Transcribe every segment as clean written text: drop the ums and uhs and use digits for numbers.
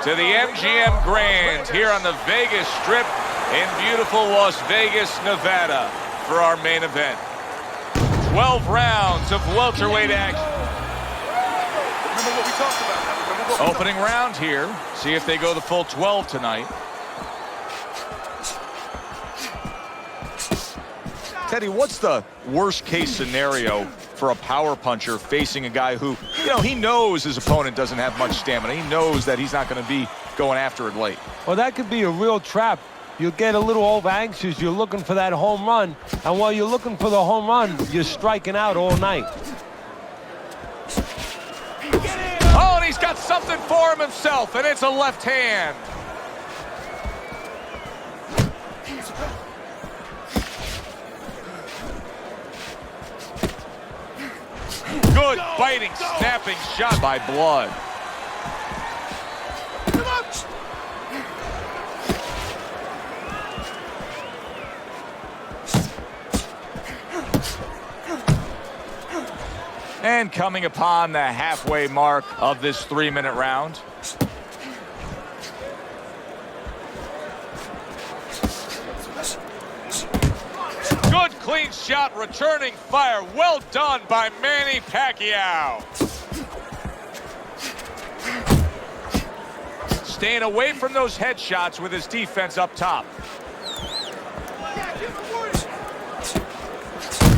to the MGM Grand here on the Vegas Strip in beautiful Las Vegas, Nevada for our main event. 12 rounds of welterweight action. Remember what we talked about. Opening round here. See if they go the full 12 tonight. Teddy, what's the worst case scenario for a power puncher facing a guy who, he knows his opponent doesn't have much stamina. He knows that he's not going to be going after it late. Well, that could be a real trap. You'll get a little over anxious. You're looking for that home run. And while you're looking for the home run, you're striking out all night. Oh, and he's got something for him himself, and it's a left hand. Good biting, snapping shot by Blood. And coming upon the halfway mark of this 3-minute round. Good clean shot, returning fire. Well done by Manny Pacquiao. Staying away from those headshots with his defense up top.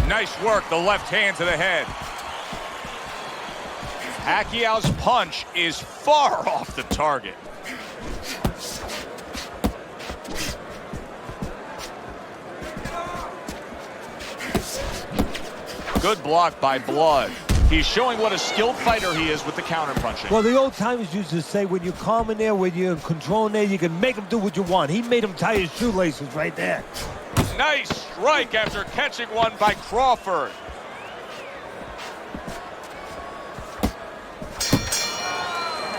Nice work, the left hand to the head. Pacquiao's punch is far off the target. Good block by Blood. He's showing what a skilled fighter he is with the counter-punching. Well, the old timers used to say when you're calm in there, when you're in control in there, you can make him do what you want. He made him tie his shoelaces right there. Nice strike after catching one by Crawford.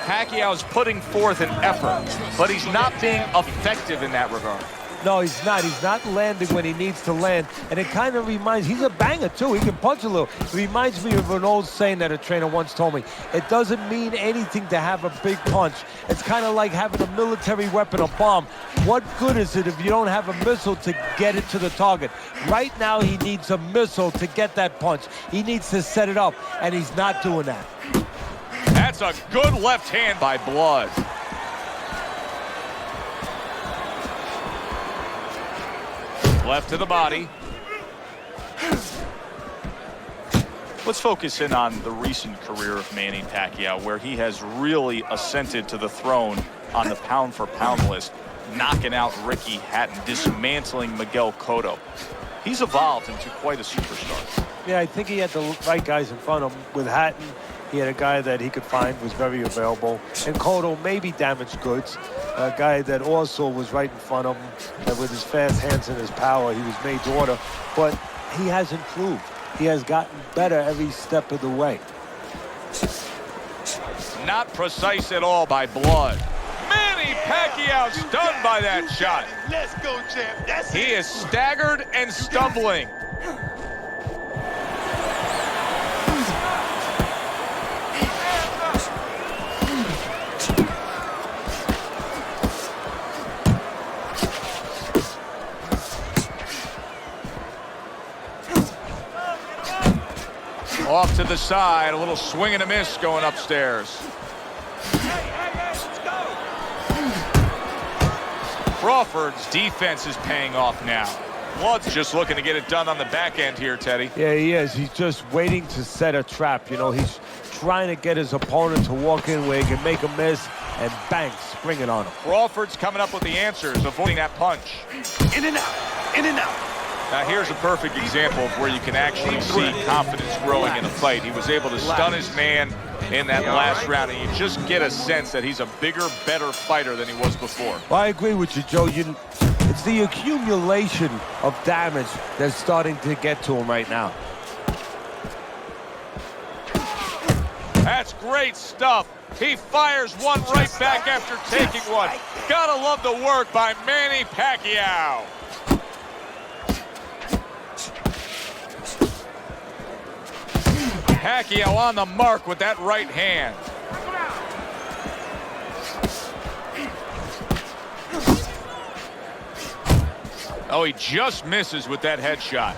Pacquiao's putting forth an effort, but he's not being effective in that regard. No, he's not. He's not landing when he needs to land. And it kind of reminds, he's a banger too. He can punch a little. It reminds me of an old saying that a trainer once told me. It doesn't mean anything to have a big punch. It's kind of like having a military weapon, a bomb. What good is it if you don't have a missile to get it to the target? Right now, he needs a missile to get that punch. He needs to set it up, and he's not doing that. That's a good left hand by Blood. Left to the body. Let's focus in on the recent career of Manny Pacquiao, where he has really ascended to the throne on the pound-for-pound list, knocking out Ricky Hatton, dismantling Miguel Cotto. He's evolved into quite a superstar. Yeah, I think he had the right guys in front of him. With Hatton, he had a guy that he could find was very available. And Cotto maybe damaged goods. A guy that also was right in front of him. And with his fast hands and his power, he was made to order. But he has improved. He has gotten better every step of the way. Not precise at all by Blood. Manny Pacquiao stunned by that shot. Let's go, champ. That's He is staggered and stumbling. Off to the side, a little swing and a miss going upstairs. Crawford's defense is paying off now. Blood's just looking to get it done on the back end here, Teddy. Yeah, he is. He's just waiting to set a trap. He's trying to get his opponent to walk in where he can make a miss and bang, spring it on him. Crawford's coming up with the answers, avoiding that punch. in and out, in and out. Now here's a perfect example of where you can actually see confidence growing in a fight. He was able to stun his man in that last round, and you just get a sense that he's a bigger, better fighter than he was before. Well, I agree with you, Joe. It's the accumulation of damage that's starting to get to him right now. That's great stuff. He fires one right back after taking one. Gotta love the work by Manny Pacquiao. Pacquiao on the mark with that right hand. Oh, he just misses with that headshot.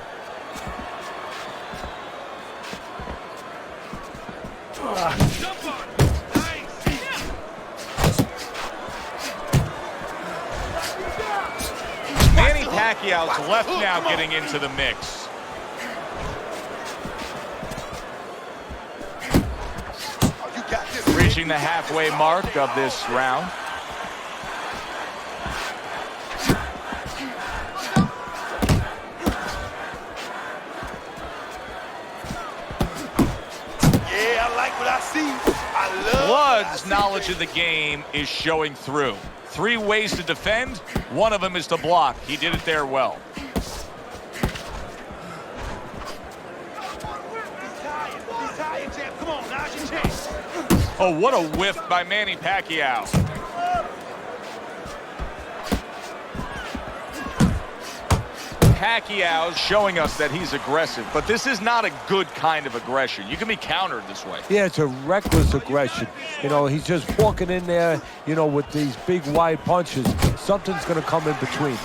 Manny Pacquiao's left now getting into the mix. Reaching the halfway mark of this round. Yeah, I like what I see. I love Blood's knowledge of the game is showing through. 3 ways to defend. One of them is to block. He did it there well. Oh, what a whiff by Manny Pacquiao. Pacquiao's showing us that he's aggressive, but this is not a good kind of aggression. You can be countered this way. Yeah, it's a reckless aggression. You know, he's just walking in there, you know, with these big wide punches. Something's going to come in between.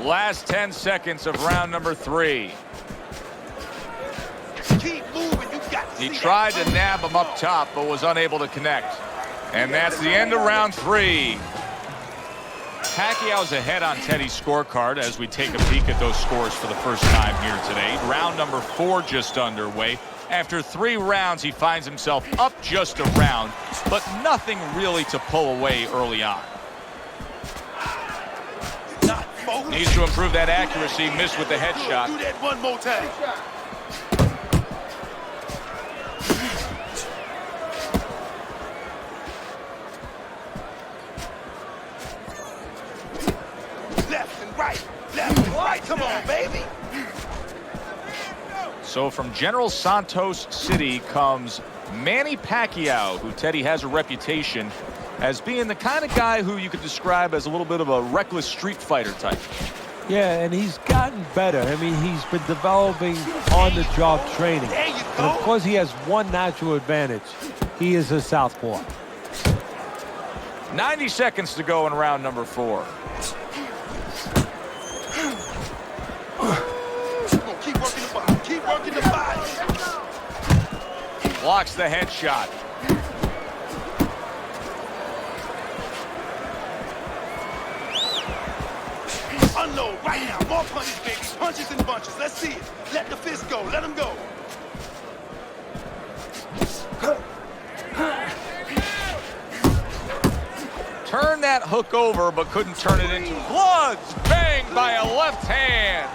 Last 10 seconds of round number 3. Keep moving. You got to He tried to nab him up top, but was unable to connect. And that's the end of round 3. Pacquiao's ahead on Teddy's scorecard as we take a peek at those scores for the first time here today. Round number 4 just underway. After 3 rounds, he finds himself up just a round, but nothing really to pull away early on. Needs to improve that accuracy. Missed with the headshot. Do that one more time. Left and right. Left and right. Come on, baby. So from General Santos City comes Manny Pacquiao, who Teddy has a reputation as being the kind of guy who you could describe as a little bit of a reckless street fighter type. Yeah, and he's gotten better. I mean, he's been developing on-the-job training. And of course, he has one natural advantage. He is a southpaw. 90 seconds to go in round number 4. Keep working the body. Keep working the body. Blocks the headshot. Unload right now. More punches, baby. Punches and bunches. Let's see it. Let the fist go. Let him go. Turned that hook over, but couldn't turn it into blood. Banged by a left hand.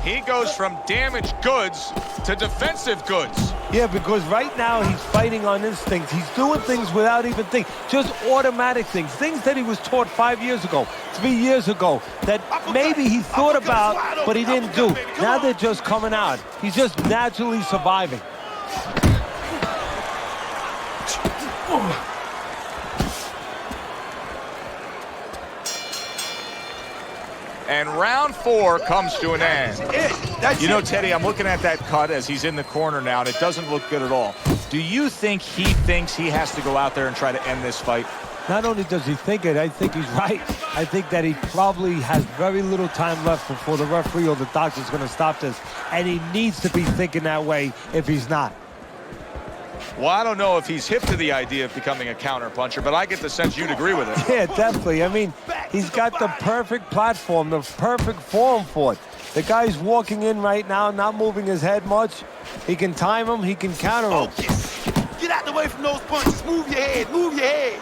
He goes from damaged goods to defensive goods. Yeah, because right now he's fighting on instinct. He's doing things without even thinking. Just automatic things. Things that he was taught 5 years ago, 3 years ago, that maybe he thought about, but he didn't do. Now they're just coming out. He's just naturally surviving. And round 4 comes to an end. You know, Teddy, I'm looking at that cut as he's in the corner now, and it doesn't look good at all. Do you think he thinks he has to go out there and try to end this fight? Not only does he think it, I think he's right. I think that he probably has very little time left before the referee or the doctor's going to stop this. And he needs to be thinking that way if he's not. Well, I don't know if he's hip to the idea of becoming a counterpuncher, but I get the sense you'd agree with it. Yeah, definitely. I mean, he's got the perfect platform, the perfect form for it. The guy's walking in right now, not moving his head much. He can time him, he can counter him. Focus. Get out the way from those punches. Move your head. Move your head.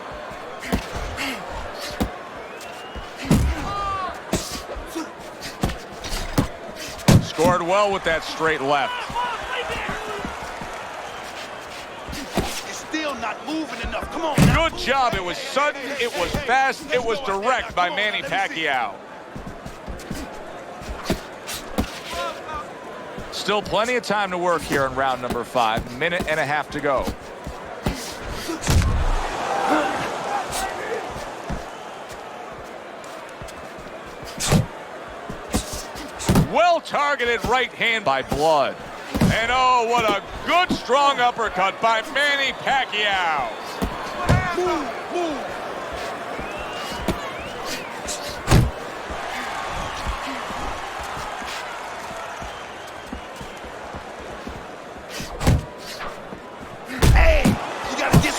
Scored well with that straight left. Still not moving enough. Come on. Good job. It was sudden, it was fast, it was direct by Manny Pacquiao. Still plenty of time to work here in round number 5. Minute and a half to go. Well-targeted right hand by Blood. And oh, what a good, strong uppercut by Manny Pacquiao.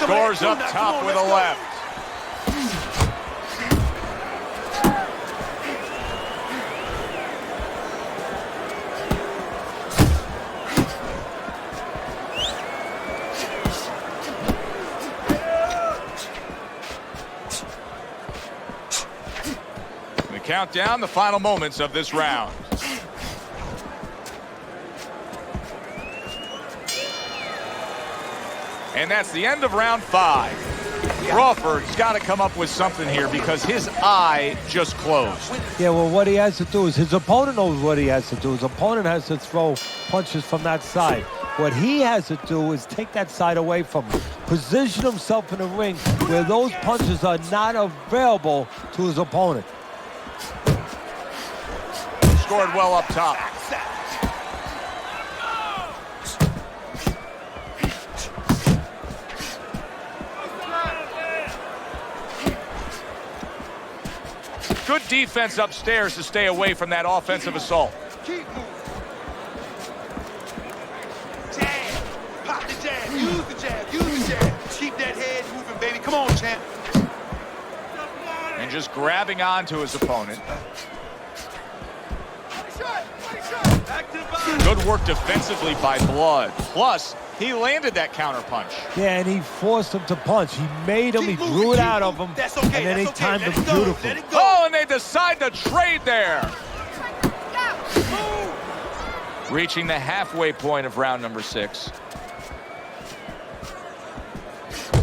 Scores up top with a left. The countdown, the final moments of this round. And that's the end of round 5. Crawford's got to come up with something here because his eye just closed. Yeah, well, what he has to do is his opponent knows what he has to do. His opponent has to throw punches from that side. What he has to do is take that side away from him. Position himself in the ring where those punches are not available to his opponent. Scored well up top. Good defense upstairs to stay away from that offensive assault. Keep moving. Jab. Pop the jab. Use the jab. Use the jab. Keep that head moving, baby. Come on, champ. And just grabbing onto his opponent. Good work defensively by Blood. Plus, he landed that counter punch. Yeah, and he forced him to punch. He made him, he drew it out of him, and then he timed him beautifully. Oh, and they decide to trade there. Reaching the halfway point of round number 6.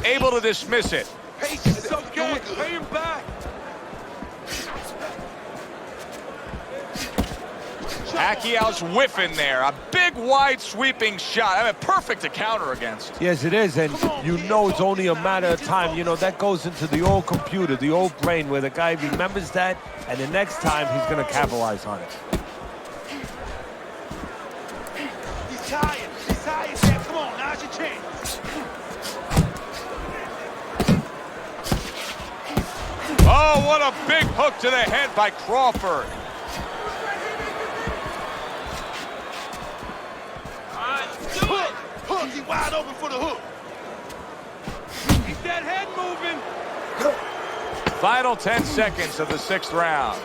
Able to dismiss it. It's okay. Pay him back. Pacquiao's whiffing there. A big, wide, sweeping shot. I mean, perfect to counter against. Yes, it is, and you know it's only a matter of time. You know, that goes into the old computer, the old brain, where the guy remembers that, and the next time he's going to capitalize on it. He's tired. He's tired, champ. Come on, now's your chance. Oh, what a big hook to the head by Crawford. Hook. He's wide open for the hook. Keep that head moving. Final 10 seconds of the 6th round.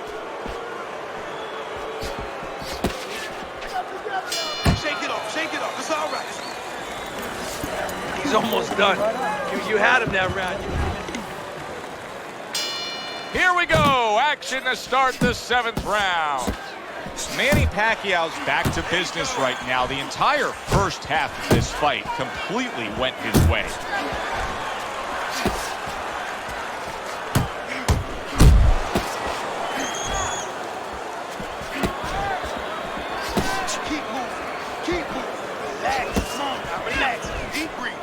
Shake it off. Shake it off. It's all right. He's almost done. You had him that round. Here we go. Action to start the 7th round. Manny Pacquiao's back to business right now. The entire first half of this fight completely went his way. Keep moving. Keep moving. Relax. Come on now. Relax. Deep breathe.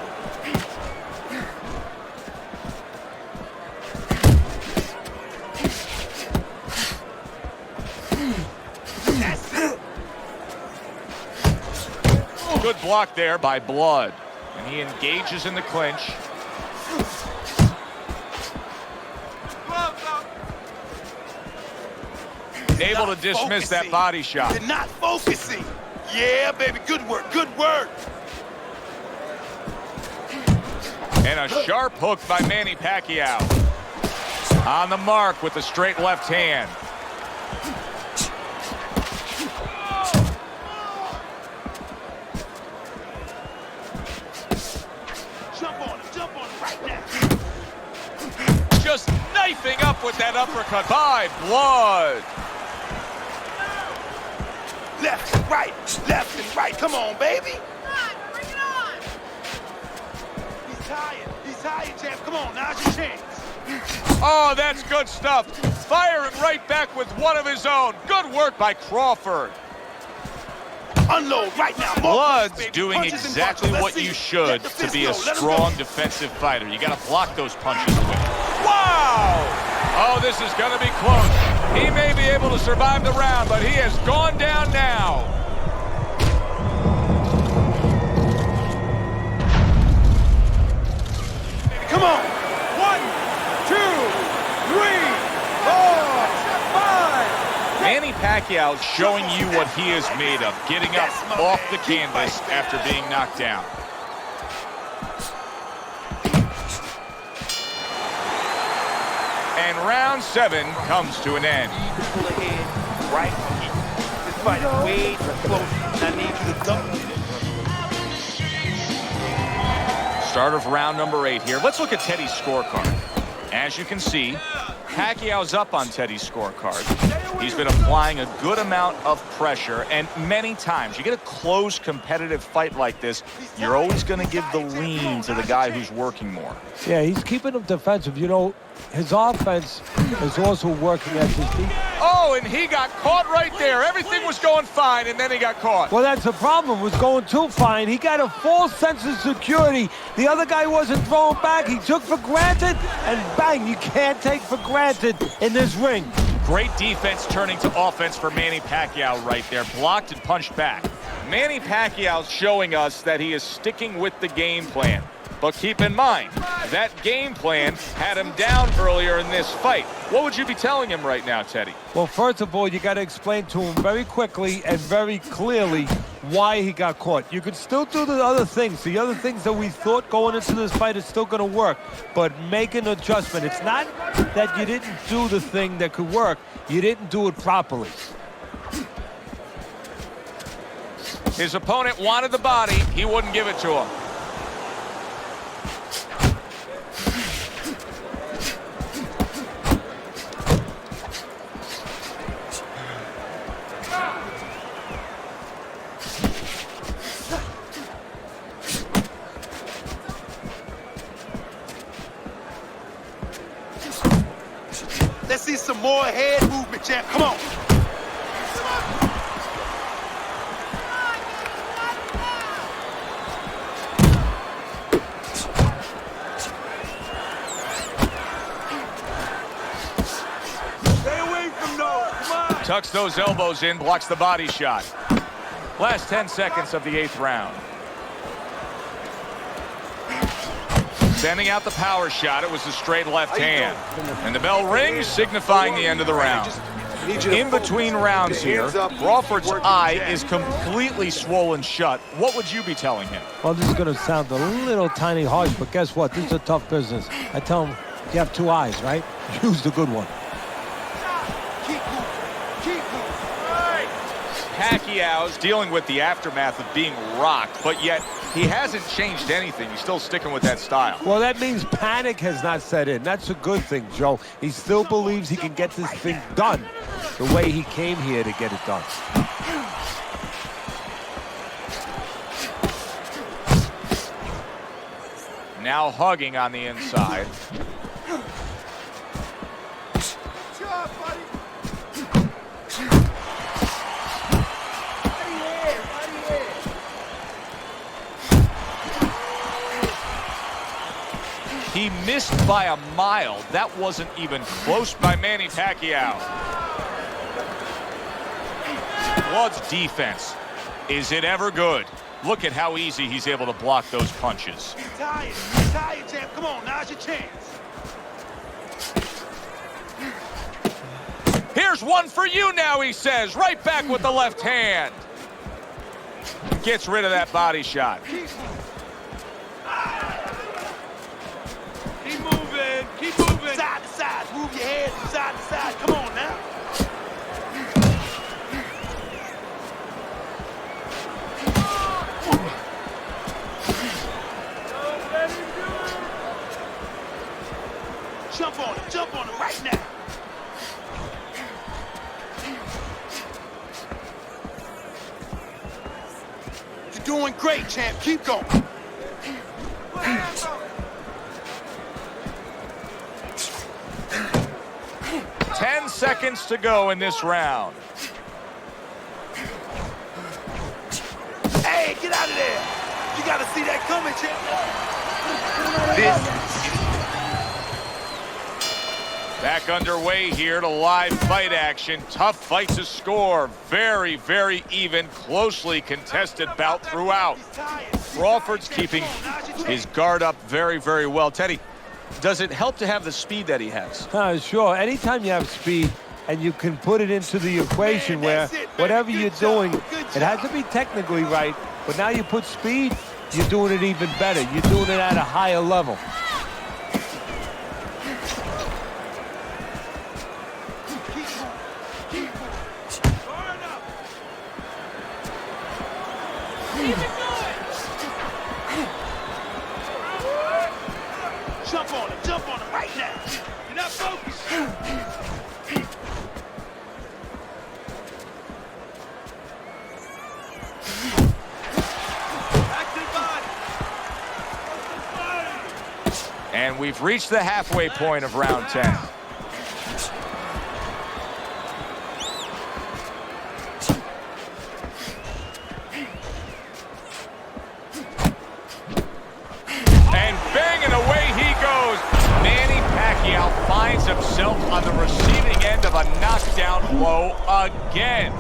Good block there by Blood. And he engages in the clinch. Able to dismiss that body shot. You're not focusing. Yeah, baby. Good work. Good work. And a sharp hook by Manny Pacquiao. On the mark with the straight left hand. Jump on him right now. Just knifing up with that uppercut by Blood. Left and right. Left and right. Come on, baby. Bring it on. He's tired. He's tired, champ. Come on, now's your chance. Oh, that's good stuff. Firing right back with one of his own. Good work by Crawford. Unload right now. Blood's doing exactly what you should to be a strong defensive fighter. You got to block those punches away. Wow! Oh, this is going to be close. He may be able to survive the round, but he has gone down now. Come on. 1, 2, 3, 4, 5. Manny Pacquiao showing you what he is made of, getting up off the canvas after being knocked down. round 7 comes to an end. Pull ahead right here. This fight is way too close. I need you to double. Start of round number 8 here. Let's look at Teddy's scorecard. As you can see, Pacquiao's up on Teddy's scorecard. He's been applying a good amount of pressure, and many times you get a close competitive fight like this, you're always going to give the lean to the guy who's working more. Yeah, he's keeping him defensive. You know, his offense is also working as his defense. Oh, and he got caught right there. Everything was going fine, and then he got caught. Well, that's the problem. It was going too fine. He got a false sense of security. The other guy wasn't throwing back. He took for granted, and bang, you can't take for granted in this ring. Great defense turning to offense for Manny Pacquiao right there. Blocked and punched back. Manny Pacquiao's showing us that he is sticking with the game plan. But keep in mind, that game plan had him down earlier in this fight. What would you be telling him right now, Teddy? Well, first of all, you got to explain to him very quickly and very clearly why he got caught. You could still do the other things. The other things that we thought going into this fight is still going to work, but make an adjustment. It's not that you didn't do the thing that could work. You didn't do it properly. His opponent wanted the body. He wouldn't give it to him. Let's see some more head movement, champ. Come on. Stay away from those. Come on. Tucks those elbows in, blocks the body shot. Last 10 seconds of the 8th round. Sending out the power shot. It was a straight left hand. And the bell rings, signifying the end of the round. In between rounds here, Crawford's eye is completely swollen shut. What would you be telling him? Well, this is going to sound a little tiny harsh, but guess what? This is a tough business. I tell him, you have 2 eyes, right? Use the good one. Pacquiao's dealing with the aftermath of being rocked, but yet he hasn't changed anything. He's still sticking with that style. Well, that means panic has not set in. That's a good thing, Joe. He still believes he can get this thing done the way he came here to get it done. Now hugging on the inside. He missed by a mile. That wasn't even close by Manny Pacquiao. Blood's defense. Is it ever good? Look at how easy he's able to block those punches. He's tired, champ. Come on, now's your chance. Here's one for you now, he says. Right back with the left hand. Gets rid of that body shot. Keep moving. Side to side. Move your head from side to side. Come on now. Jump on him right now. You're doing great, champ. Keep going. 10 seconds to go in this round. Hey, get out of there. You got to see that coming, champ. Back underway here to live fight action. Tough fight to score. Very, very even, closely contested bout throughout. Crawford's keeping his guard up very, very well. Teddy, does it help to have the speed that he has? Sure. Anytime you have speed and you can put it into the equation where whatever you're doing, it has to be technically right, but now you put speed, you're doing it even better. You're doing it at a higher level. Jump on him right now. You're not focused. Active body. And we've reached the halfway point of round 10. And banging away he goes. Manny Pacquiao finds himself on the receiving end of a knockdown blow again.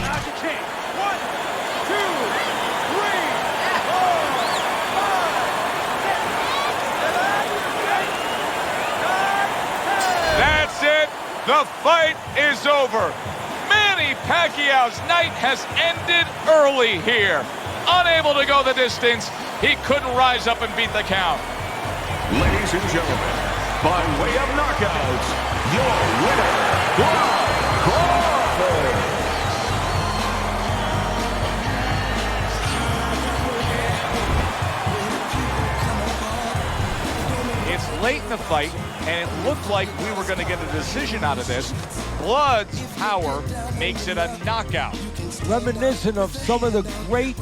Now's your chance. 1, 2, 3, 4, 5, 6, 7, 8, 9, 10. That's it. The fight is over. Manny Pacquiao's night has ended early here. Unable to go the distance, he couldn't rise up and beat the count. Ladies and gentlemen, by way of knockouts, your winner, Terence Crawford. It's late in the fight, and it looked like we were going to get a decision out of this. Blood's power makes it a knockout. Reminiscent of some of the great